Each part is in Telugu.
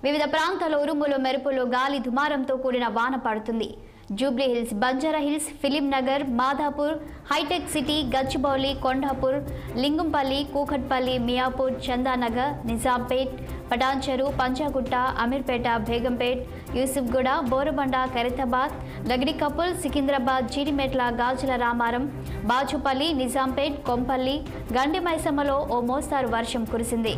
వివిధ ప్రాంతాల్లో ఉరుములు మెరుపులు గాలి దుమారంతో కూడిన వాన పడుతుంది. జూబ్లీ హిల్స్, బంజారా హిల్స్, ఫిలిం నగర్, మాధాపూర్, హైటెక్ సిటీ, గచ్చిబౌలి, కొండాపూర్, లింగంపల్లి, కూకట్పల్లి, మియాపూర్, చందానగర్, నిజాంపేట్, పటాన్చెరు, పంచాగుట్ట, అమీర్పేట, బేగంపేట్, యూసుఫ్గూడ, బోరబండ, ఖైరతాబాద్, లగడికపుల్, సికింద్రాబాద్, జీడిమెట్ల, గాజుల రామారం, బాచుపల్లి, నిజాంపేట్, కొంపల్లి, గండిమైసమ్మలో ఓ మోస్తారు వర్షం కురిసింది.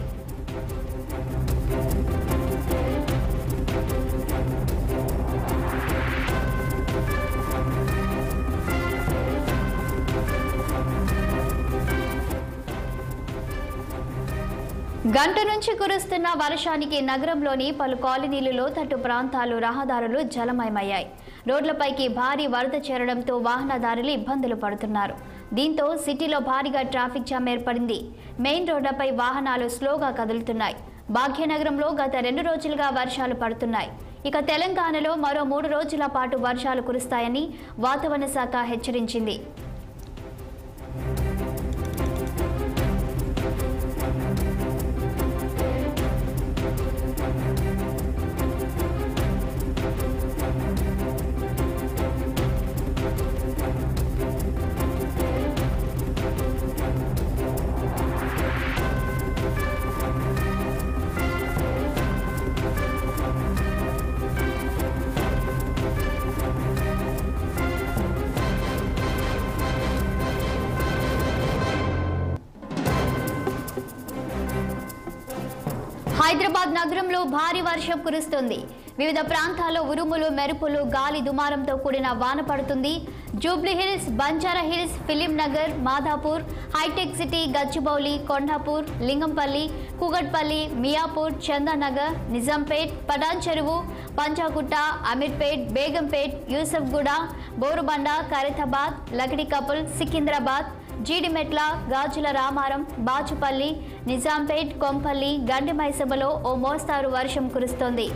గంట నుంచి కురుస్తున్న వర్షానికి నగరంలోని పలు కాలనీలు, లోతట్టు ప్రాంతాలు, రహదారులు జలమయమయ్యాయి. రోడ్లపైకి భారీ వరద చేరడంతో వాహనదారులు ఇబ్బందులు పడుతున్నారు. దీంతో సిటీలో భారీగా ట్రాఫిక్ జామ్ ఏర్పడింది. మెయిన్ రోడ్లపై వాహనాలు స్లోగా కదులుతున్నాయి. భాగ్యనగరంలో గత 2 రోజులుగా వర్షాలు పడుతున్నాయి. ఇక తెలంగాణలో మరో 3 రోజుల పాటు వర్షాలు కురుస్తాయని వాతావరణ శాఖ హెచ్చరించింది. హైదరాబాద్ నగరంలో భారీ వర్షం కురుస్తుంది. వివిధ ప్రాంతాల్లో ఉరుములు మెరుపులు గాలి దుమారంతో కూడిన వాన పడుతుంది. జూబ్లీ హిల్స్, బంజారా హిల్స్, ఫిలిం నగర్, మాధాపూర్, హైటెక్ సిటీ, గచ్చిబౌలి, కొండాపూర్, లింగంపల్లి, కూకట్పల్లి, మియాపూర్, చందానగర్, నిజాంపేట్, పటాన్చెరువు, పంచాగుట్ట, అమీర్పేట్, బేగంపేట్, యూసుఫ్గూడ, బోరుబండ, ఖైరతాబాద్, లగడికపుల్, సికింద్రాబాద్, జీడిమెట్ల, గాజుల రామారం, బాచుపల్లి, నిజాంపేట్, కొంపల్లి, గండిమైసమ్మలో ఓ మోస్తారు వర్షం కురుస్తోంది.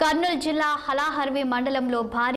కర్నూలు జిల్లా హలాహర్వి మండలంలో భారీ